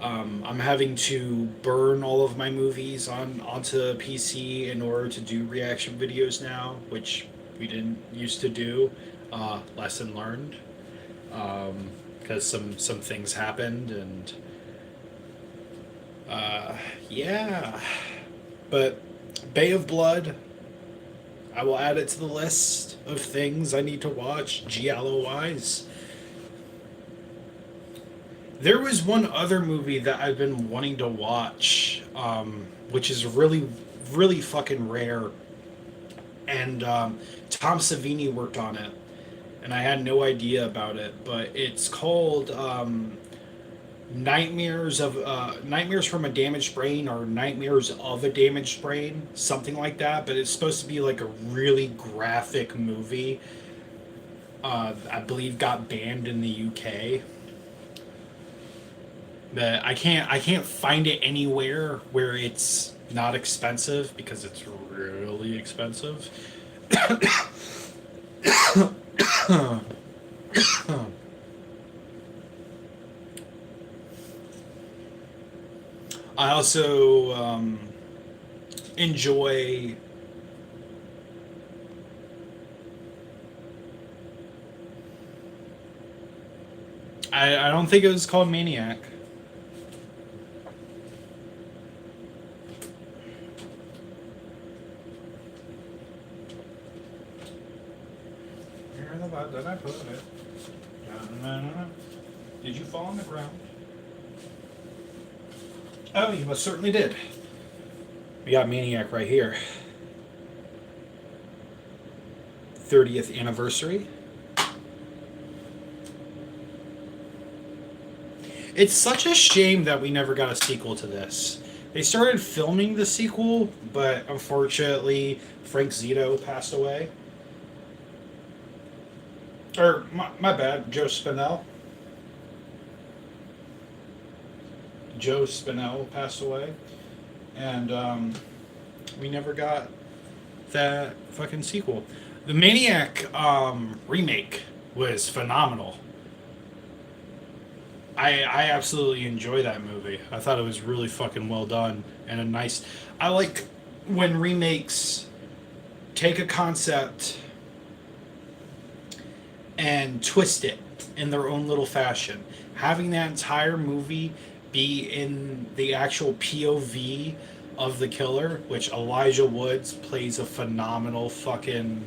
I'm having to burn all of my movies onto PC in order to do reaction videos now, which we didn't used to do. Lesson learned, because some things happened and yeah, but Bay of Blood. I will add it to the list of things I need to watch giallo wise. There was one other movie that I've been wanting to watch, which is really fucking rare, and Tom Savini worked on it, and I had no idea about it. But it's called Nightmares from a Damaged Brain, or Nightmares of a Damaged Brain, something like that. But it's supposed to be like a really graphic movie. I believe got banned in the UK. But I can't find it anywhere where it's not expensive because it's really expensive. I also enjoy. I don't think it was called Maniac. Where the fuck did I put it? Did you fall on the ground? Oh, you most certainly did. We got Maniac right here. 30th anniversary. It's such a shame that we never got a sequel to this. They started filming the sequel, but unfortunately, Frank Zito passed away. Or, my bad, Joe Spinell. Joe Spinell passed away. And we never got that fucking sequel. The Maniac remake was phenomenal. I absolutely enjoy that movie. I thought it was really fucking well done and a nice. I like when remakes take a concept and twist it in their own little fashion. Having that entire movie be in the actual POV of the killer, which Elijah Woods plays a phenomenal fucking.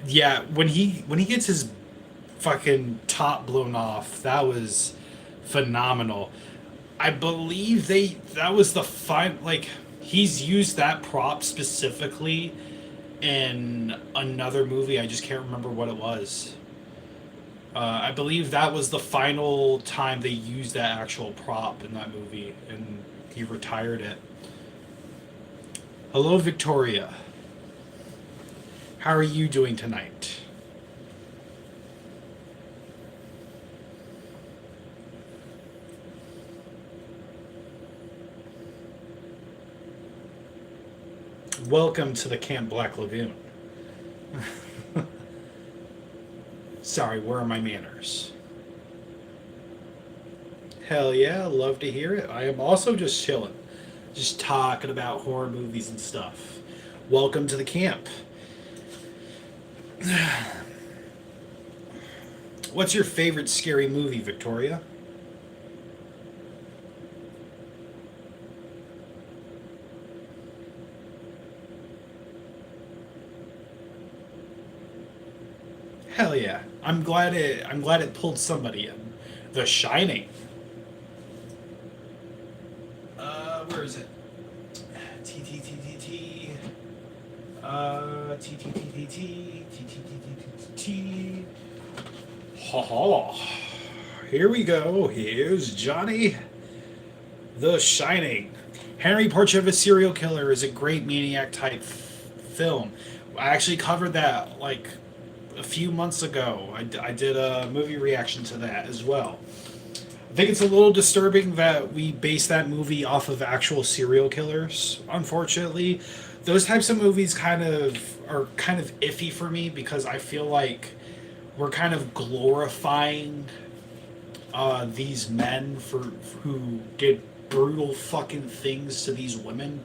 Yeah, when he gets his fucking top blown off, that was phenomenal. I believe that was the fine, like, he's used that prop specifically in another movie. I just can't remember what it was. I believe that was the final time they used that actual prop in that movie, and he retired it. Hello, Victoria. How are you doing tonight? Welcome to the Camp Black Lagoon. Sorry, where are my manners? Hell yeah, love to hear it. I am also just chilling, just talking about horror movies and stuff. Welcome to the camp. What's your favorite scary movie, Victoria? Hell yeah. I'm glad it pulled somebody in. The Shining. Where is it? T T T T T. T T T T T T T T T T. Ha ha. Here we go. Here's Johnny. The Shining. Henry Portrait of a Serial Killer is a great maniac type film. I actually covered that like a few months ago. I did a movie reaction to that as well. I think it's a little disturbing that we base that movie off of actual serial killers, unfortunately. Those types of movies kind of iffy for me because I feel like we're kind of glorifying these men for who did brutal fucking things to these women.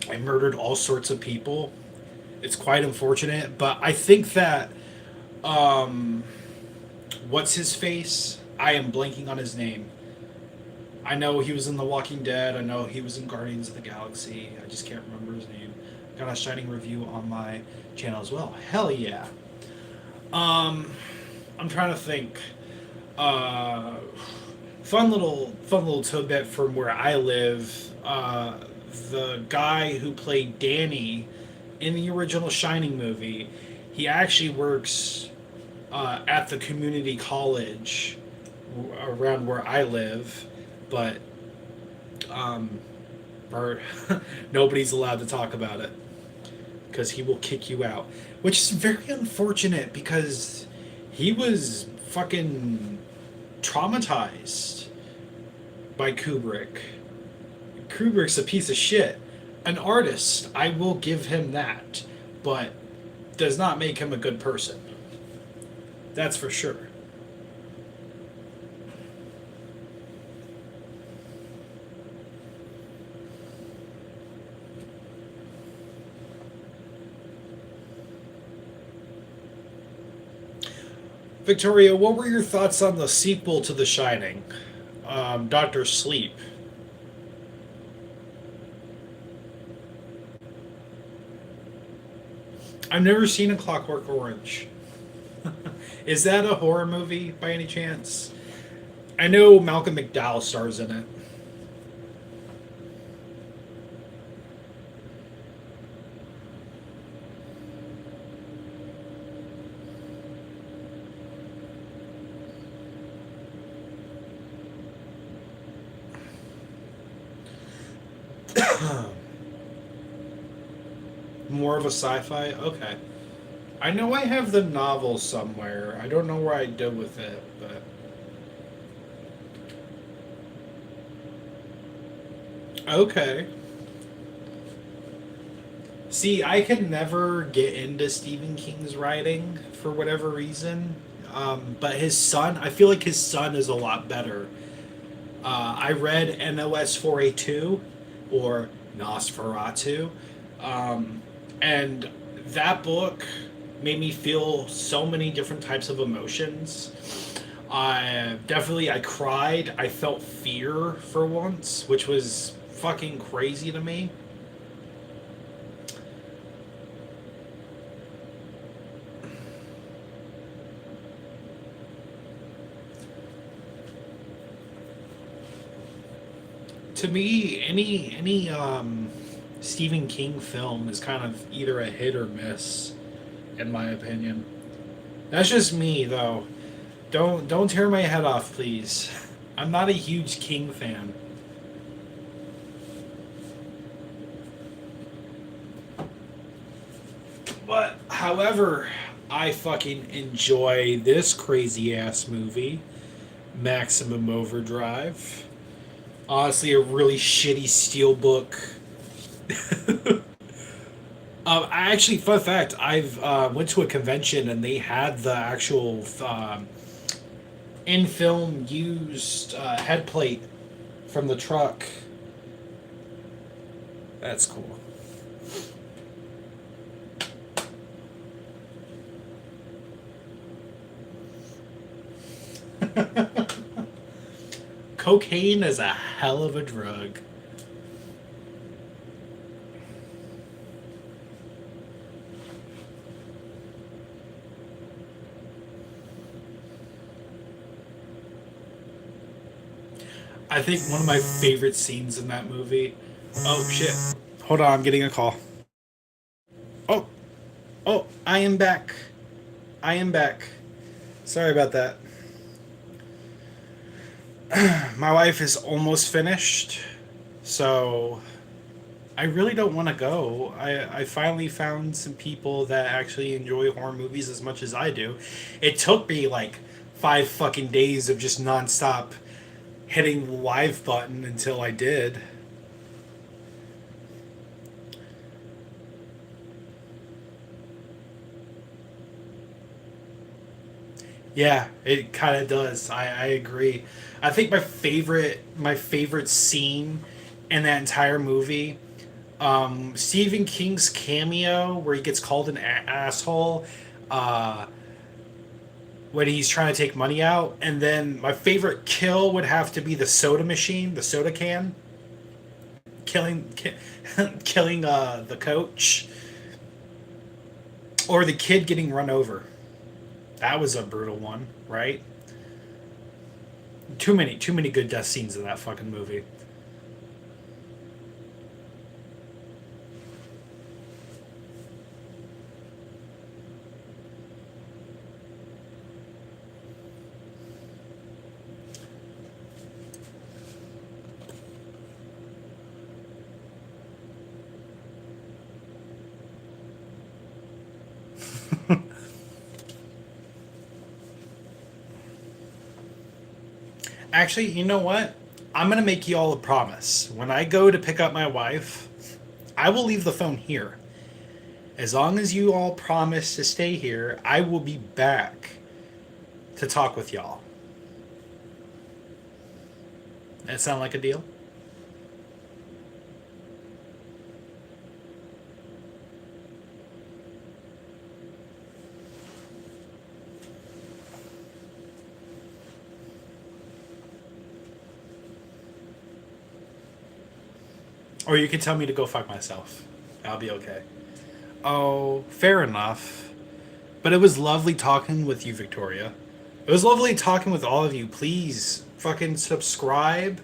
I murdered all sorts of people. It's quite unfortunate, but I think that um, what's his face? I am blanking on his name. I know he was in The Walking Dead. I know he was in Guardians of the Galaxy. I just can't remember his name. Got a Shining review on my channel as well. Hell yeah. Um, I'm trying to think. Uh, fun little tidbit from where I live. The guy who played Danny in the original Shining movie, he actually works at the community college around where I live, but um, or nobody's allowed to talk about it because he will kick you out, which is very unfortunate because he was fucking traumatized by Kubrick. Kubrick's a piece of shit. An artist, I will give him that, but does not make him a good person. That's for sure. Victoria, what were your thoughts on the sequel to The Shining, Doctor Sleep? I've never seen A Clockwork Orange. Is that a horror movie by any chance? I know Malcolm McDowell stars in it. More of a sci-fi. Okay. I know I have the novel somewhere. I don't know where I did with it, but okay. See, I can never get into Stephen King's writing for whatever reason. But his son, I feel like his son is a lot better. I read NOS 4A2 or Nosferatu, and that book made me feel so many different types of emotions. I cried. I felt fear for once, which was fucking crazy to me. To me, any Stephen King film is kind of either a hit or miss, in my opinion. That's just me, though. Don't tear my head off, please. I'm not a huge King fan. But however, I fucking enjoy this crazy ass movie, Maximum Overdrive. Honestly, a really shitty steelbook. I actually, fun fact, I've went to a convention and they had the actual in film used head plate from the truck. That's cool. Cocaine is a hell of a drug. I think one of my favorite scenes in that movie. Oh shit! Hold on, I'm getting a call. Oh, oh, I am back. I am back. Sorry about that. My wife is almost finished, so I really don't want to go. I finally found some people that actually enjoy horror movies as much as I do. It took me like 5 fucking days of just nonstop hitting the live button until I did. Yeah, it kind of does. I agree. I think my favorite scene in that entire movie, Stephen King's cameo where he gets called an asshole, uh, when he's trying to take money out, and then my favorite kill would have to be the soda machine, the soda can, killing the coach, or the kid getting run over. That was a brutal one, right? Too many good death scenes in that fucking movie. Actually, you know what? I'm gonna make you all a promise. When I go to pick up my wife, I will leave the phone here. As long as you all promise to stay here, I will be back to talk with y'all. That sound like a deal? Or you can tell me to go fuck myself. I'll be okay. Oh, fair enough. But it was lovely talking with you, Victoria. It was lovely talking with all of you. Please fucking subscribe,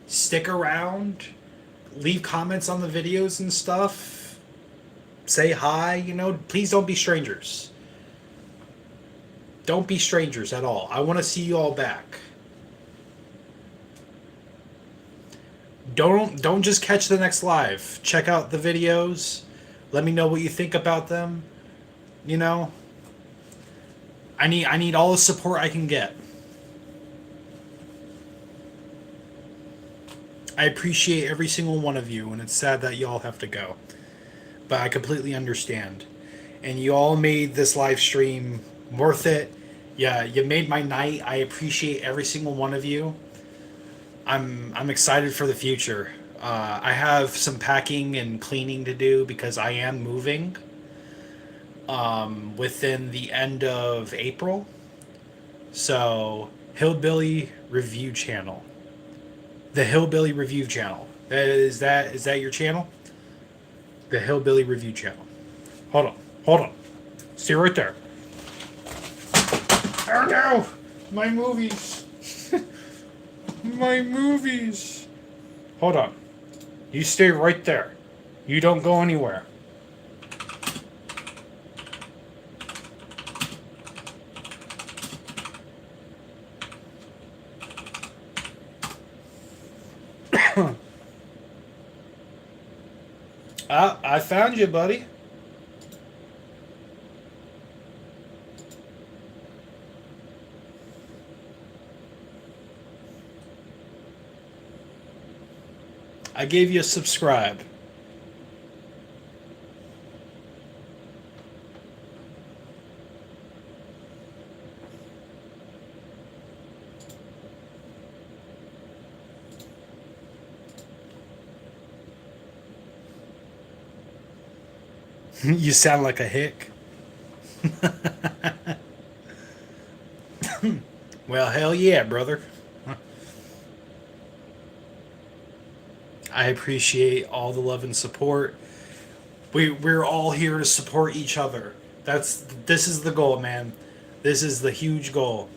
stick around, leave comments on the videos and stuff. Say hi, please don't be strangers. Don't be strangers at all. I want to see you all back. Don't just catch the next live. Check out the videos. Let me know what you think about them. You know, I need all the support I can get. I appreciate every single one of you, and it's sad that you all have to go. But I completely understand. And you all made this live stream worth it. Yeah, you made my night. I appreciate every single one of you. I'm excited for the future. I have some packing and cleaning to do because I am moving within the end of April. So, Hillbilly Review Channel. The Hillbilly Review Channel. Is that your channel? The Hillbilly Review Channel. Hold on. Hold on. Stay right there. Oh no! My movies. My movies. Hold on. You stay right there. You don't go anywhere. I found you, buddy. I gave you a subscribe. You sound like a hick. Well, hell yeah, brother. I appreciate all the love and support. We're all here to support each other. This is the goal, man. This is the huge goal.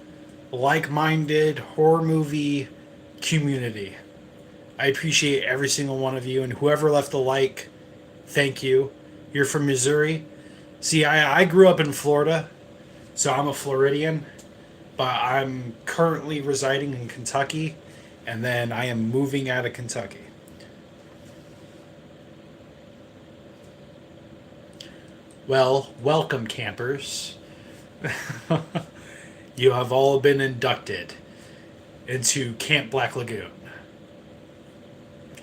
Like-minded horror movie community. I appreciate every single one of you, and whoever left a like, thank you. You're from Missouri. See, I grew up in Florida, so I'm a Floridian, but I'm currently residing in Kentucky, and then I am moving out of Kentucky. Well, welcome, campers. You have all been inducted into Camp Black Lagoon,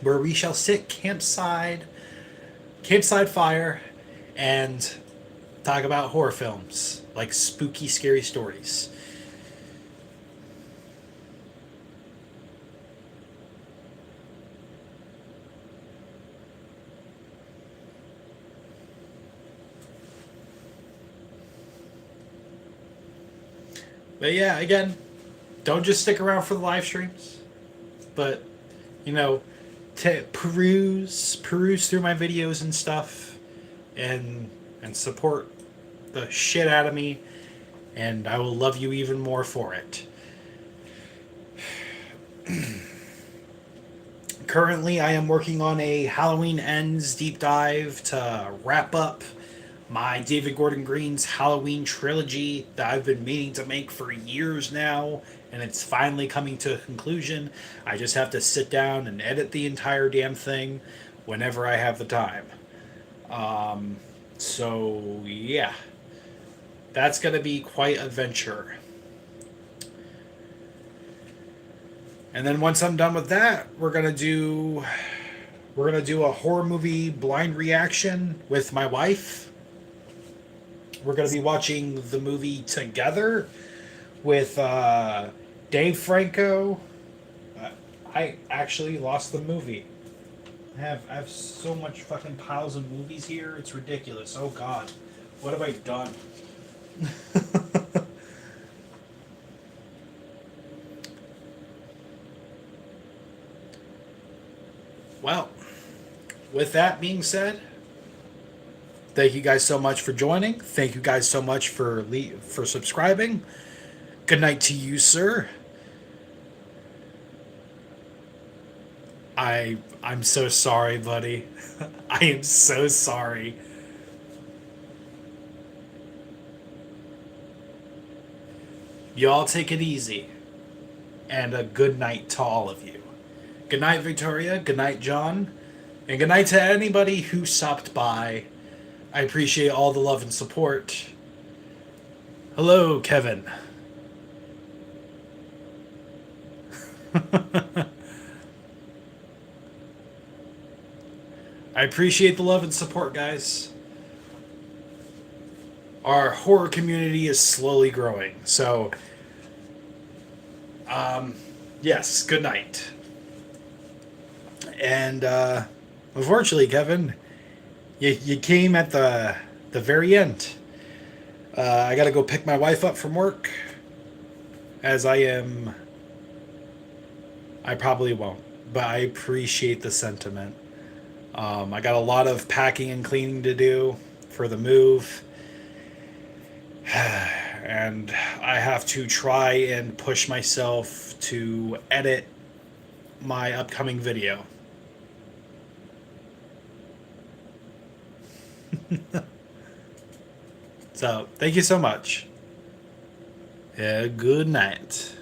where we shall sit campsite fire, and talk about horror films like spooky, scary stories. But yeah, again, don't just stick around for the live streams, but you know, peruse through my videos and stuff, and support the shit out of me, and I will love you even more for it. Currently, I am working on a Halloween Ends deep dive to wrap up my David Gordon Green's Halloween trilogy that I've been meaning to make for years now, and it's finally coming to a conclusion. I just have to sit down and edit the entire damn thing whenever I have the time. So yeah, that's gonna be quite a venture. And then once I'm done with that, we're gonna do a horror movie blind reaction with my wife. We're going to be watching the movie together with Dave Franco. I actually lost the movie. I have so much fucking piles of movies here. It's ridiculous. Oh God, what have I done? Well, with that being said, thank you guys so much for joining. Thank you guys so much for subscribing. Good night to you, sir. I'm so sorry, buddy. I am so sorry. You all take it easy. And a good night to all of you. Good night, Victoria. Good night, John. And good night to anybody who stopped by. I appreciate all the love and support. Hello, Kevin. I appreciate the love and support, guys. Our horror community is slowly growing. So, yes, good night. And, unfortunately, Kevin, you came at the very end. I gotta go pick my wife up from work, as I probably won't, but I appreciate the sentiment. I got a lot of packing and cleaning to do for the move, and I have to try and push myself to edit my upcoming video. So, thank you so much. Good night.